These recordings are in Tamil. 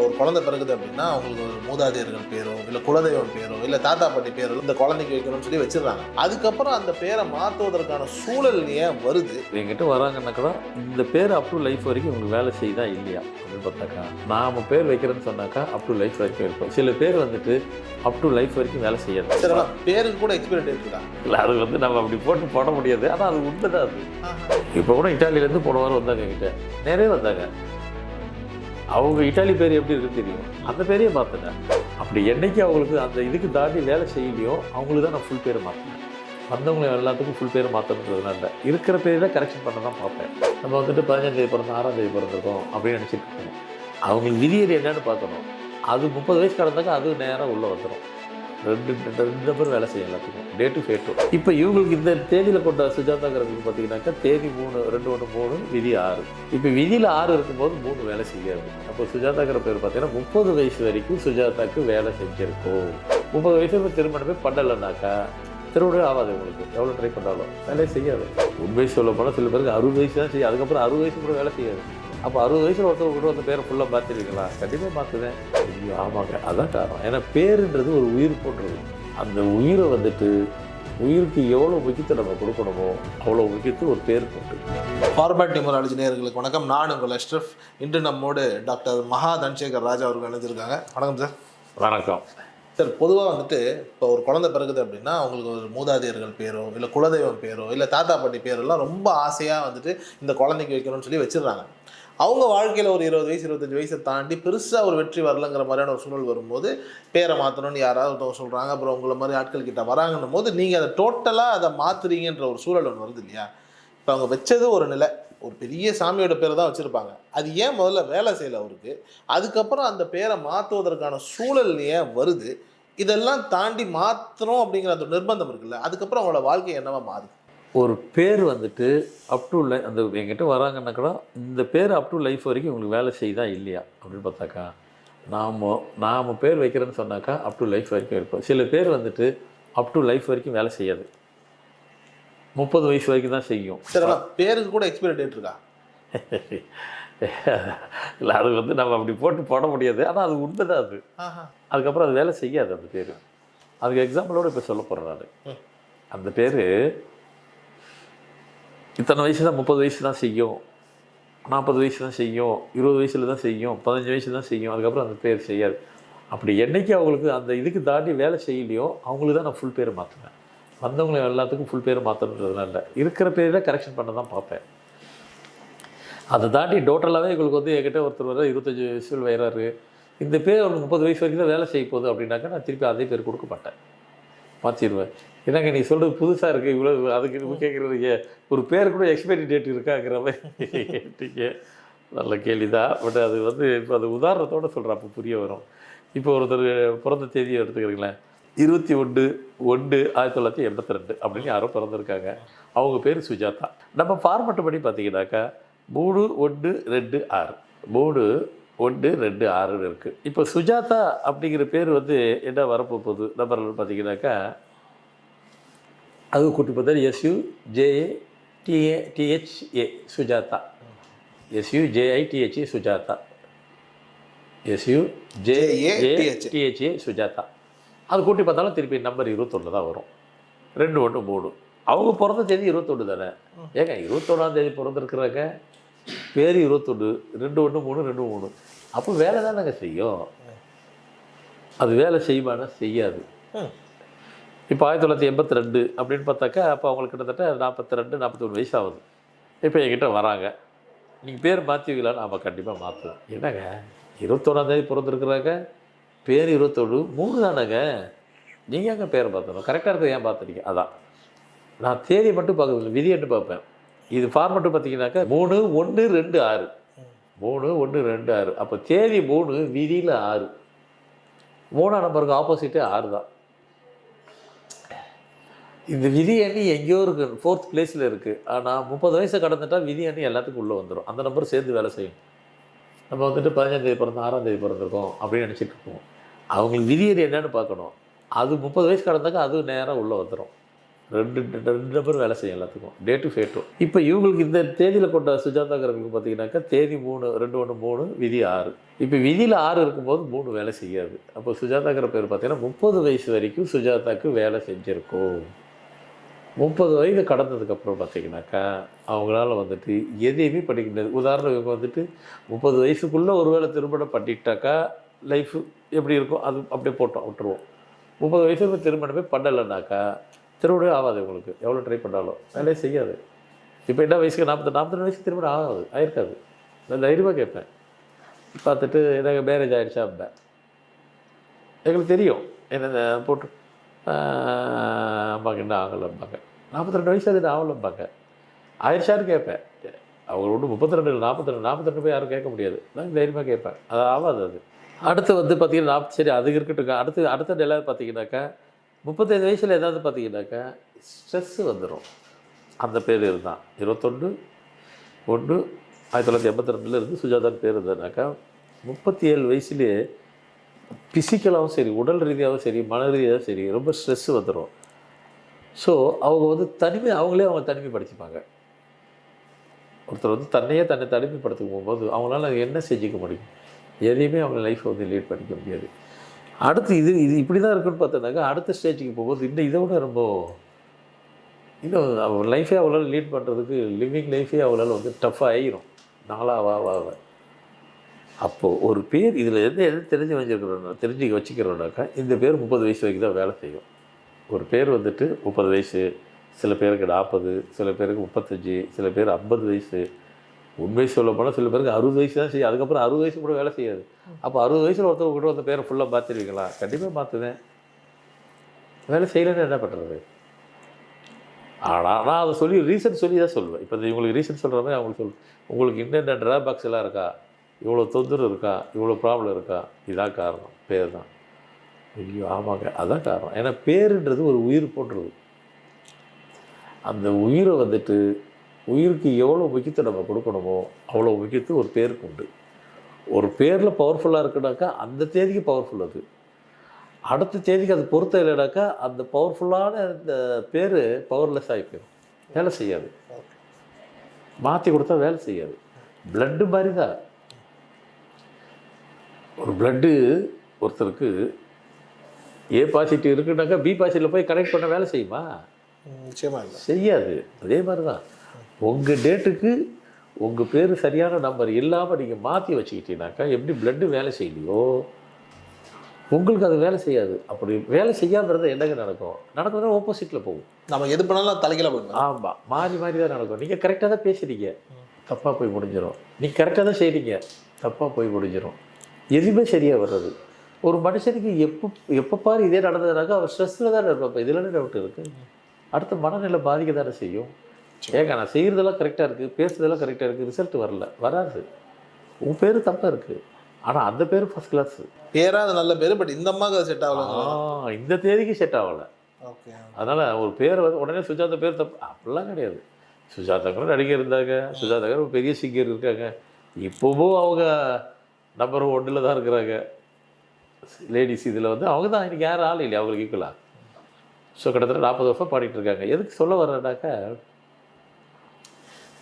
ஒரு குழந்தை பிறகுது அப்படின்னா அவங்களுக்கு ஒரு மூதாதையர்கள் பேரோ இல்லை குலதெய்வம் பேரோ இல்லை தாத்தா பாட்டி பேரோ இந்த குழந்தைக்கு வைக்கணும்னு சொல்லி வச்சிடறாங்க. அதுக்கப்புறம் அந்த பேரை மாற்றுவதற்கான சூழல் ஏன் வருது? என்கிட்ட வராங்கன்னா கூட இந்த பேர் அப் டு லைஃப் வரைக்கும் உங்களுக்கு வேலை செய்யுதா இல்லையா அப்படின்னு பார்த்தாக்கா, நாம் பேர் வைக்கிறேன்னு சொன்னாக்கா அப் டு லைஃப் வரைக்கும் இருக்கும். சில பேர் வந்துட்டு அப் டு லைஃப் வரைக்கும் வேலை செய்யாது. சரி, பேருக்கு கூட எக்ஸ்பீரியன்ஸ் இருக்குதா? இல்லை, அது வந்து நம்ம அப்படி போட முடியாது. ஆனால் அது உண்மைதான். அது இப்போ கூட இட்டாலியிலேருந்து போன வாரம் வந்தாங்க என்கிட்ட, நிறைய வந்தாங்க. அவங்க இட்டாலி பேர் எப்படி இருக்குன்னு தெரியும், அந்த பேரையே மாற்றினேன். அப்படி என்னைக்கு அவங்களுக்கு அந்த இதுக்கு தாண்டி வேலை செய்யலையோ அவங்களுக்கு தான் நான் ஃபுல் பேரை மாற்றினேன். வந்தவங்களை எல்லாத்துக்கும் ஃபுல் பேரை மாற்றணுன்றதுனால இருக்கிற பேரை தான் கரெக்ஷன் பண்ண தான் பார்ப்பேன். நம்ம வந்துட்டு 15 தேதி பிறந்தோம் 6ஆம் தேதி பிறந்திருக்கோம் அப்படின்னு நினச்சிட்டு இருக்கணும். அவங்களுக்கு விதியது என்னன்னு பார்க்கணும். அது 30 வயசு கடந்தாக்க அது நேராக உள்ளே வந்துடும். ரெண்டு பேர் வேலை செய்யும் எல்லாத்துக்கும், டே டு ஃபேட்டும். இப்போ இவங்களுக்கு இந்த தேதியில் கொண்ட சுஜாதாங்கிறதுக்கு பார்த்தீங்கன்னாக்கா தேதி 3/2/3 விதி 6. இப்போ விதியில் 6 இருக்கும்போது 3 வேலை செய்யாது. அப்போ சுஜாதாங்கிற பேர் பார்த்தீங்கன்னா 30 வயசு வரைக்கும் சுஜாதாவுக்கு வேலை செஞ்சுருக்கோம். 30 வயசுக்கு திருமணமே பண்ணலைன்னாக்கா திருமணம் ஆகாது. உங்களுக்கு எவ்வளோ ட்ரை பண்ணாலும் வேலையை செய்யாது. உண்மை சொல்ல போனால் சில பேருக்கு 60 வயசு தான் செய்யும். அதுக்கப்புறம் 60 வயசு கூட வேலை செய்யாது. அப்போ 60 வயசில் ஒருத்தர் கூட அந்த பேரை ஃபுல்லாக மாற்றிருக்கீங்களா? கண்டிப்பாக மாற்றுவேன். ஐயோ ஆமாங்க, அதான் காரணம். ஏன்னா பேருன்றது ஒரு உயிர் போன்றது. அந்த உயிரை வந்துட்டு உயிருக்கு எவ்வளோ முக்கியத்தை நம்ம கொடுக்கணுமோ அவ்வளோ முக்கியத்துவம் ஒரு பேர் போட்டு. ஃபார்மேட் நியூமராலஜி நேயர்களுக்கு வணக்கம். நான் உங்கள் அஷ்ரஃப். இன்று நம்மோடு டாக்டர் மகா தனசேகர் ராஜா அவர்கள் இணைஞ்சிருக்காங்க. வணக்கம் சார். வணக்கம் சார். பொதுவாக வந்துட்டு இப்போ ஒரு குழந்தை பிறகுது அப்படின்னா அவங்களுக்கு ஒரு மூதாதையர்கள் பேரோ இல்லை குலதெய்வம் பேரோ இல்லை தாத்தா பாட்டி பேரெல்லாம் ரொம்ப ஆசையாக வந்துட்டு இந்த குழந்தைக்கு வைக்கணும்னு சொல்லி வச்சிடுறாங்க. அவங்க வாழ்க்கையில் ஒரு 20 வயசு 25 வயசை தாண்டி பெருசாக ஒரு வெற்றி வரலங்கிற மாதிரியான ஒரு சூழல் வரும்போது பேரை மாற்றணும்னு யாராவது ஒருத்தவங்க சொல்கிறாங்க. அப்புறம் உங்களை மாதிரி ஆட்கள் கிட்ட வராங்கன்னும் போது நீங்கள் அதை டோட்டலாக அதை மாற்றுறீங்கன்ற ஒரு சூழல் ஒன்று வருது இல்லையா? இப்போ அவங்க வச்சது ஒரு நிலை, ஒரு பெரிய சாமியோட பேரை தான் வச்சுருப்பாங்க. அது ஏன் முதல்ல வேலை செய்யலை அவருக்கு? அதுக்கப்புறம் அந்த பேரை மாற்றுவதற்கான சூழல் ஏன் வருது? இதெல்லாம் தாண்டி மாற்றணும் அப்படிங்கிற அந்த நிர்பந்தம் இருக்குல்ல, அதுக்கப்புறம் அவங்களோட வாழ்க்கை என்னவா மாறுது? ஒரு பேர் வந்துட்டு அப் டு அந்த என்கிட்ட வராங்கன்னா கூட இந்த பேர் அப் டு லைஃப் வரைக்கும் உங்களுக்கு வேலை செய்யுதா இல்லையா அப்படின்னு பார்த்தாக்கா, நாம் பேர் வைக்கிறேன்னு சொன்னாக்கா அப் டு லைஃப் வரைக்கும் இருக்கும். சில பேர் வந்துட்டு அப் டு லைஃப் வரைக்கும் வேலை செய்யாது. 30 வயசு வரைக்கும் தான் செய்யும். சரி, பேருக்கு கூட எக்ஸ்பைரி டேட் இருக்கா? இல்லை, அது வந்து நம்ம அப்படி போட முடியாது. ஆனால் அது உண்மை தான். அது அதுக்கப்புறம் அது வேலை செய்யாது அந்த பேர். அதுக்கு எக்ஸாம்பிளோடு இப்போ சொல்ல போகிறேன் நான். அந்த பேர் இத்தனை வயசு தான், 30 வயசு தான் செய்யும், 40 வயசு தான் செய்யும், 20 வயசில் தான் செய்யும், 15 வயசு தான் செய்யும். அதுக்கப்புறம் அந்த பேர் செய்யாது. அப்படி என்றைக்கு அவங்களுக்கு அந்த இதுக்கு தாண்டி வேலை செய்யலையோ அவங்களுக்கு தான் நான் ஃபுல் பேரை மாற்றுவேன். வந்தவங்களை எல்லாத்துக்கும் ஃபுல் பேரை மாற்றணுன்றதுனால இருக்கிற பேரில் கரெக்ஷன் பண்ண தான் பார்ப்பேன். அதை தாண்டி டோட்டலாகவே எங்களுக்கு வந்து என்கிட்ட ஒருத்தர் வர 25 வயசில் வயறாரு, இந்த பேர் அவங்களுக்கு 30 வயசு வரைக்கும் தான் வேலை செய்ய போகுது அப்படின்னாக்கா நான் திருப்பி அதே பேர் கொடுக்க மாட்டேன், மாற்றிடுவேன். என்னங்க நீ சொல்கிறது புதுசாக இருக்குது, இவ்வளோ அதுக்கு நம்ம கேட்குறதுக்கு ஒரு பேர் கூட எக்ஸ்பைரி டேட் இருக்காங்கிற மாதிரி கேட்டீங்க. நல்ல கேள்வி தான். பட் அது வந்து இப்போ அது உதாரணத்தோடு சொல்கிறேன், அப்போ புரிய வரும். இப்போ ஒருத்தர் பிறந்த தேதியை எடுத்துக்கிறீங்களேன், 21/1/1982 அப்படின்னு யாரோ பிறந்திருக்காங்க. அவங்க பேர் சுஜாதா. நம்ம ஃபார்மெட்டு படி பார்த்தீங்கன்னாக்கா 3/1/2/6 3/1/2/6 இருக்குது. இப்போ சுஜாதா அப்படிங்கிற பேர் வந்து என்ன வரப்போகுது நம்பர் பார்த்தீங்கன்னாக்கா, அது கூட்டி பார்த்தா SUJATHA Sujatha, SUJITHA Sujatha, SUJATHA Sujatha. அது கூட்டி பார்த்தாலும் திருப்பி நம்பர் 21 தான் வரும். 2/1/3. அவங்க பிறந்த தேதி 21 தானே. ஏங்க 21ஆம் தேதி பிறந்திருக்கிறாங்க, பேர் 21, 2/1/3 அப்போ வேலை தானேங்க செய்யும். அது வேலை செய்வானா? செய்யாது. இப்போ 1982 அப்படின்னு பார்த்தாக்கா அப்போ அவங்களுக்கு கிட்டத்தட்ட 42-43 வயசு ஆகுது. இப்போ என்கிட்ட வராங்க, நீங்கள் பேர் மாற்றுவீங்களான்னு? நம்ம கண்டிப்பாக மாற்றுவோம். என்னங்க 21ஆம் தேதி பிறந்திருக்கிறாங்க, பேர் 21/3 தானேங்க, நீங்கள் எங்கே பேரை மாற்றணும்? கரெக்டாக இருக்கிற ஏன் பார்த்துட்டீங்க? அதான் நான் தேதி மட்டும் பார்க்குறதில்ல, விதியட்டு பார்ப்பேன். இது ஃபார்மெட்டு பார்த்தீங்கன்னாக்கா 3/1/2/6 3/1/2/6. அப்போ தேதி 3, விதியில் 6. 3ஆம் நம்பருக்கு ஆப்போசிட்டே 6 தான். இந்த விதி எண்ணி எங்கேயோ இருக்குது, 4th பிளேஸில் இருக்குது. ஆனால் 30 வயசை கடந்துட்டால் விதி எண்ணி எல்லாத்துக்கும் உள்ளே வந்துடும். அந்த நம்பர் சேர்ந்து வேலை செய்யும். நம்ம வந்துட்டு 15ஆம் தேதி பிறந்தோம் 6ஆம் தேதி பிறந்திருக்கோம் அப்படின்னு நினச்சிட்டு இருக்கோம். அவங்களுக்கு விதி எண்ணி என்னென்னு பார்க்கணும். அது 30 வயசு கடந்தாக்கா அது நேராக உள்ளே வந்துடும். ரெண்டு நபர் வேலை செய்யும் எல்லாத்துக்கும், டேட்டு ஃபேட்டும். இப்போ இவங்களுக்கு இந்த தேதியில் கொண்ட சுஜாதாங்கிறவங்களுக்கு பார்த்தீங்கன்னாக்கா தேதி 3 2 1 3 விதி 6. இப்போ விதியில் 6 இருக்கும்போது 3 வேலை செய்யாது. அப்போ சுஜாதாங்கிற பேர் பார்த்தீங்கன்னா 30 வயசு வரைக்கும் சுஜாதாவுக்கு வேலை செஞ்சுருக்கும். 30 வயது கடந்ததுக்கப்புறம் பார்த்தீங்கன்னாக்கா அவங்களால வந்துட்டு எதையுமே படிக்க முடியாது. உதாரணம் இவங்க வந்துட்டு 30 வயசுக்குள்ளே ஒரு வேளை திருமணம் பண்ணிட்டாக்கா லைஃப் எப்படி இருக்கும் அது அப்படியே விட்டுருவோம். 30 வயசுக்கு திருமணமே பண்ணலைன்னாக்கா திருமணம் ஆகாது. உங்களுக்கு எவ்வளோ ட்ரை பண்ணாலும் வேலையே செய்யாது. இப்போ என்ன வயசுக்கு 42 வயசுக்கு திருமணம் ஆயிருக்காது. நான் தைரியமாக கேட்பேன். பார்த்துட்டு எனக்கு மேரேஜ் ஆகிடுச்சா அப்படின் எங்களுக்கு தெரியும். என்ன போட்டு அம்மாங்க என்ன ஆகலைம்பாங்க. 42 வயசு அது என்ன ஆகலைம்பாங்க. ஆயிடுச்சான்னு கேட்பேன். அவங்க ஒன்றும் 32 இல்லை 42 போய் யாரும் கேட்க முடியாது. நான் தைரியமாக கேட்பேன். அது ஆகாது. அது அடுத்து வந்து பார்த்திங்கன்னா சரி அது இருக்கட்டும். அடுத்த நிலை பார்த்தீங்கன்னாக்கா 35 வயசில் ஏதாவது பார்த்தீங்கன்னாக்கா ஸ்ட்ரெஸ்ஸு வந்துடும். அந்த பேர் இருந்தால் 21/1/1982 இருந்து சுஜாதான் பேர் இருந்ததுனாக்கா 37 வயசுலேயே ஃபிசிக்கலாகவும் சரி உடல் ரீதியாகவும் சரி மன ரீதியாகவும் சரி ரொம்ப ஸ்ட்ரெஸ்ஸு வந்துடும். ஸோ அவங்க வந்து அவங்க தனிமைப்படுத்திப்பாங்க. ஒருத்தர் வந்து தன்னை தனிமைப்படுத்திக்க போகும்போது அவங்களால என்ன செஞ்சுக்க முடியும்? எதையுமே அவங்க லைஃப்பை வந்து லீட் பண்ணிக்க முடியாது. அடுத்து இது இப்படி தான் இருக்குன்னு பார்த்தோன்னாக்கா அடுத்த ஸ்டேஜுக்கு போகும்போது இதை விட ரொம்ப இன்னும் லைஃபே அவங்களால லீட் பண்ணுறதுக்கு லிவிங் லைஃபே அவங்களால வந்து டஃப்பாக ஆகிரும். நாளாக அப்போது ஒரு பேர் இதில் எது தெரிஞ்சு வச்சுக்கிறோன்னாக்கா இந்த பேர் 30 வயசு வரைக்கும் தான் வேலை செய்யும். ஒரு பேர் வந்துட்டு 30 வயசு, சில பேருக்கு 40, சில பேருக்கு 35, சில பேர் 50 வயசு. உண்மை சொல்ல போனால் சில பேருக்கு 60 வயசு தான் செய்யும். அதுக்கப்புறம் 60 வயசு கூட வேலை செய்யாது. அப்போ 60 வயசில் ஒருத்தர் கூட வந்து பேரை ஃபுல்லாக மாற்றிருவீங்களா? கண்டிப்பாக மாற்றுவேன். வேலை செய்யலைன்னு என்ன பண்ணுறது? ஆனால் நான் அதை ரீசன் சொல்லி தான் சொல்லுவேன். இப்போ இவங்களுக்கு ரீசன் சொல்கிற மாதிரி அவங்களுக்கு உங்களுக்கு என்னென்ன ட்ராபேக்ஸ் எல்லாம் இருக்கா, இவ்வளோ தொந்தரவு இருக்கா, இவ்வளோ ப்ராப்ளம் இருக்கா, இதான் காரணம். பேர் தான். ஐயோ ஆமாங்க, அதான் காரணம். ஏன்னா பேருன்றது ஒரு உயிர் போன்றது. அந்த உயிரை வந்துட்டு உயிருக்கு எவ்வளோ முக்கியத்துவம் நம்ம கொடுக்கணுமோ அவ்வளோ முக்கியத்துவம் ஒரு பேருக்கு உண்டு. ஒரு பேரில் பவர்ஃபுல்லாக இருக்குனாக்கா அந்த தேதிக்கு பவர்ஃபுல். அது அடுத்த தேதிக்கு அது பொருத்தம் இல்லைனாக்கா அந்த பவர்ஃபுல்லான இந்த பேர் பவர்லெஸ் ஆகி போயிடும். வேலை செய்யாது. மாற்றி கொடுத்தா வேலை செய்யாது. பிளட்டு மாதிரி தான். ஒரு பிளட்டு ஒருத்தருக்கு ஏ பாசிட்டிவ் இருக்குனாக்கா பி பாசிட்டிவில் போய் கனெக்ட் பண்ண வேலை செய்யுமா? நிச்சயமாக இல்லை, செய்யாது. அதே மாதிரி தான் உங்கள் டேட்டுக்கு உங்கள் பேர் சரியான நம்பர் இல்லாமல் நீங்கள் மாற்றி வச்சுக்கிட்டீங்கன்னாக்கா எப்படி பிளட்டு வேலை செய்யலையோ உங்களுக்கு அது வேலை செய்யாது. அப்படி வேலை செய்யாமல் இருந்தால் என்னங்க நடக்கிறதா ஆப்போசிட்டில் போகும். நம்ம எது பண்ணாலும் தலைகீழ போகும். ஆமாம், மாறி தான் நடக்கும். நீங்கள் கரெக்டாக தான் பேசுகிறீங்க, தப்பாக போய் முடிஞ்சிடும். நீங்கள் கரெக்டாக தான் செய்கிறீங்க, தப்பாக போய் முடிஞ்சிடும். எதுவுமே சரியாக வர்றது. ஒரு மனுஷனுக்கு எப்போ பாரு இதே நடந்ததுனாக்கா அவர் ஸ்ட்ரெஸ்ஸில் தான் இருப்பார். இதில் டவுட் இருக்குது. அடுத்த மனநிலை பாதிக்க தானே செய்யும். ஏங்க நான் செய்கிறதெல்லாம் கரெக்டாக இருக்குது, பேசுறதெல்லாம் கரெக்டாக இருக்குது, ரிசல்ட் வராது. உன் பேர் தப்பாக இருக்குது, ஆனால் அந்த பேர் ஃபஸ்ட் கிளாஸ் பேராக அது நல்ல பேர். பட் இந்த அம்மாவுக்கு அது செட் ஆகலை, இந்த தேதிக்கு செட் ஆகலை. ஓகே. அதனால் ஒரு பேர் வந்து உடனே சுஜாதா பேர் தப்பு அப்படிலாம் கிடையாது. சுஜாதாங்கிற நடிகர் இருந்தாங்க, சுஜாதாங்கிற ஒரு பெரிய சிங்கர் இருக்காங்க. இப்போவும் அவங்க நம்பர் 1 தான் இருக்கிறாங்க லேடிஸ். இதில் வந்து அவங்க தான் இன்றைக்கி யாரும் ஆள் இல்லையா அவங்களுக்கு ஈக்குவலாக. ஸோ கிட்டத்தட்ட 40 வருஷம் பாடிட்டு இருக்காங்க. எதுக்கு சொல்ல வர்றேன்னாக்கா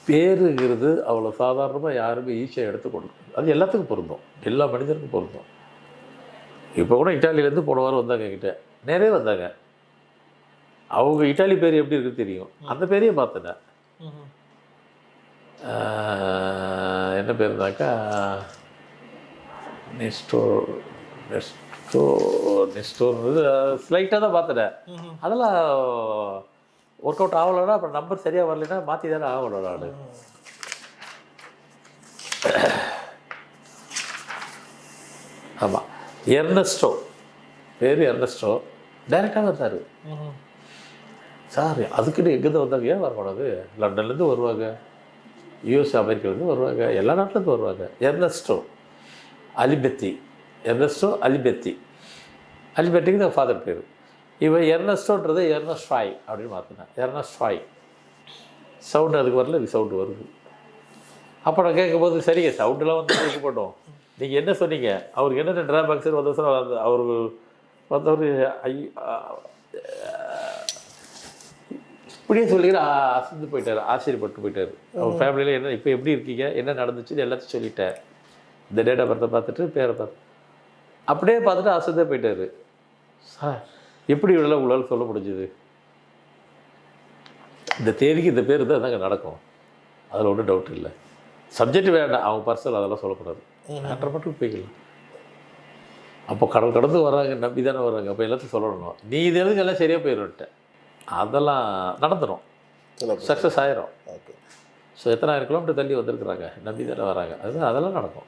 பேருங்கிறது அவ்வளோ சாதாரணமாக யாருமே ஈஸியாக எடுத்து கொடுக்கும். அது எல்லாத்துக்கும் பொருந்தும், எல்லா மனிதனுக்கும் பொருந்தும். இப்போ கூட இட்டாலியிலேருந்து போன வாரம் வந்தாங்க என்கிட்ட, நிறைய வந்தாங்க. அவங்க இட்டாலி பேர் எப்படி இருக்குன்னு தெரியும், அந்த பேரையே பார்த்தேன். என்ன பேருனாக்கா நெஸ்டோர்ன்றது ஸ்லைட்டாக தான் பார்த்துட்டேன். அதெல்லாம் ஒர்க் அவுட் ஆகலைன்னா அப்புறம் நம்பர் சரியாக வரலைன்னா மாற்றி தானே ஆகணும். நான் ஆமாம், எர்னஸ்டோ பேர் எர்னஸ்டோ டைரெக்டாக வந்தார் சார். அதுக்குன்னு எங்கேருந்து வந்தாங்க, ஏன் வரக்கூடாது? லண்டன்லேருந்து வருவாங்க, யூஎஸ் அமெரிக்காலேருந்து வருவாங்க, எல்லா நாட்டிலேருந்து வருவாங்க. எர்னஸ்டோ அலிபெத்திக்கு தான் ஃபாதர் பேர். இவன் எர்னஸ்டோன்றது எர்னஸ்ட்ராய் அப்படின்னு மாற்றினேன். எர்னஸ்ட்ராய் சவுண்டு அதுக்கு வரல, இது சவுண்டு வருது. அப்போ நான் கேட்கும்போது சரிங்க சவுண்டெலாம் வந்து கேட்க போட்டோம், நீங்கள் என்ன சொன்னீங்க, அவருக்கு என்னென்ன ட்ராபேக்ஸ் வந்த அவர் வந்தவர் இப்படியே சொல்லிக்கிற அசந்து போயிட்டார், ஆச்சரியப்பட்டு போயிட்டார். அவர் ஃபேமிலியில் என்ன இப்போ எப்படி இருக்கீங்க, என்ன நடந்துச்சுன்னு எல்லாத்தையும் சொல்லிட்டேன். இந்த டேட் ஆஃப் பர்த்தை பார்த்துட்டு பேரை பார்த்து அப்படியே பார்த்துட்டு அசந்தே போயிட்டார். சார் எப்படி இவ்வளோ உங்களால் சொல்ல முடிஞ்சுது? இந்த தேதிக்கு இந்த பேர் தான் தாங்க நடக்கும், அதில் ஒன்றும் டவுட் இல்லை. சப்ஜெக்ட் வேண்டாம், அவங்க பர்சனல் அதெல்லாம் சொல்லக்கூடாது, மேட்டர் மட்டும் போய்க்கலாம். அப்போ கடல் கடந்து வராங்க, நம்பி தானே வராங்க, அப்போ எல்லாத்தையும் சொல்லணும். நீ இது எதுக்கு எல்லாம் சரியாக போயிடுவிட்டேன், அதெல்லாம் நடந்துடும், சக்ஸஸ் ஆயிரும். ஓகே. ஸோ எத்தனாயிரம் கிலோமீட்டர் தள்ளி வந்திருக்கிறாங்க, நம்பி தானே வராங்க, அதெல்லாம் நடக்கும்.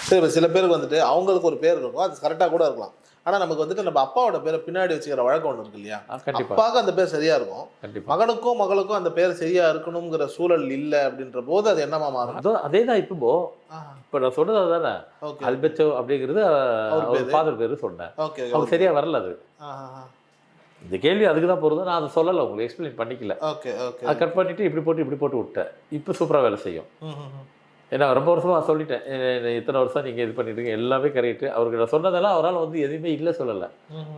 சரி, இப்போ சில பேருக்கு வந்துட்டு அவங்களுக்கு ஒரு பேர் இருக்கும், அது கரெக்டாக கூட இருக்கலாம். ஆனால் நமக்கு வந்துட்டு நம்ம அப்பாவோட பேரை பின்னாடி வச்சுக்கிற வழக்கம் ஒன்று இருக்கு இல்லையா? கண்டிப்பாக அப்பாவுக்கு அந்த பேர் சரியாக இருக்கும், கண்டிப்பாக மகனுக்கும் மகளுக்கும் அந்த பேர் சரியாக இருக்கணுங்கிற சூழல் இல்லை அப்படின்ற போது அது என்னமா மாறும்? அதே தான். இப்போ நான் சொன்னது அதுதானே, ஓகே. அல்பெச்சோ அப்படிங்கிறது அவர் ஃபாதர் பேர் சொன்னேன். ஓகே. அவங்க சரியாக வரல. அது இந்த கேள்வி அதுக்கு தான் போகிறது. நான் அதை சொல்லலை, உங்களுக்கு எக்ஸ்பிளைன் பண்ணிக்கல. ஓகே. ஓகே. அதை கட் பண்ணிவிட்டு இப்படி போட்டு விட்டேன். இப்போ சூப்பராக வேலை செய்யும். ஏன்னா ரொம்ப வருஷமாக சொல்லிட்டேன், இத்தனை வருஷம் நீங்கள் இது பண்ணிட்டு எல்லாமே கரெக்டு. அவருக்கு நான் சொன்னதெல்லாம் அவரால் வந்து எதுவுமே இல்லை சொல்லலை.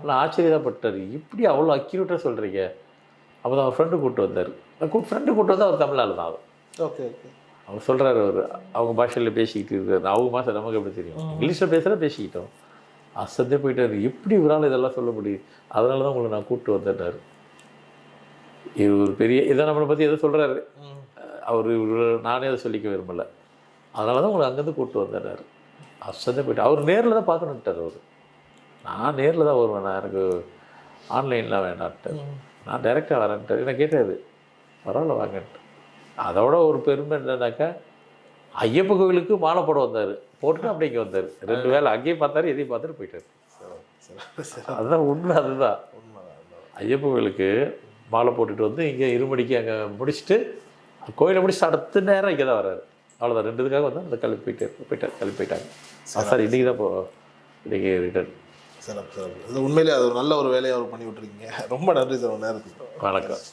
ஆனால் ஆச்சரியப்பட்டார், இப்படி அவ்வளோ அக்யூரேட்டாக சொல்கிறீங்க. அப்போ தான் அவர் ஃப்ரெண்டு கூப்பிட்டு வந்தார். ஃப்ரெண்டு கூப்பிட்டு வந்து அவர் தமிழால் தான் அவர். ஓகே. ஓகே. அவர் சொல்கிறாரு, அவர் அவங்க பாஷையில் பேசிக்கிட்டு இருக்காரு. அவங்க பாஷை நமக்கு எப்படி தெரியும், இங்கிலீஷில் பேசுகிறா பேசிக்கிட்டோம். அசந்தே போயிட்டார், எப்படி இவரால் இதெல்லாம் சொல்ல முடியும், அதனால தான் உங்களை நான் கூப்பிட்டு வந்துட்டார். இது ஒரு பெரிய இதை நம்மளை பற்றி எதை சொல்கிறாரு அவர், நானே அதை சொல்லிக்க விரும்பலை, அதனால தான் உங்களை அங்கேருந்து கூப்பிட்டு வந்துட்டார். அசந்தே போயிட்டு அவர் நேரில் தான் பார்க்கணுன்ட்டார். அவர் நான் நேரில் தான் வருவேன், நான் எனக்கு ஆன்லைன்லாம் வேண்டான்ட்டார், நான் டைரெக்டாக வரேன்ட்டார். என்ன கேட்டார், பரவாயில்ல வாங்கன்ட்டு. அதோட ஒரு பெருமை என்னன்னாக்கா, ஐயப்ப கோவிலுக்கு மாலை போட வந்தார், போட்டுட்டு அப்படி இங்கே வந்தார். 2 வேளை அங்கேயும் பார்த்தாரு, எதையும் பார்த்துட்டு போயிட்டார். அதுதான் உண்மை. அதுதான் ஐயப்ப கோவிலுக்கு மாலை போட்டுட்டு வந்து இங்கே இருமடிக்கு அங்கே முடிச்சுட்டு கோயிலை முடிச்சுட்டு அடுத்த நேரம் இங்கே தான் வர்றாரு. அவ்வளோதான், 2 இதுக்காக வந்து அந்த கிளம்பி போயிட்டாங்க. சார் இன்றைக்கி தான் இன்றைக்கி ரிட்டர்ன். சிறப்பு. இது உண்மையிலே அது ஒரு நல்ல ஒரு வேலையை அவர் பண்ணி விட்டுருக்கீங்க. ரொம்ப நன்றி சார், நேரத்துக்கு. வணக்கம்.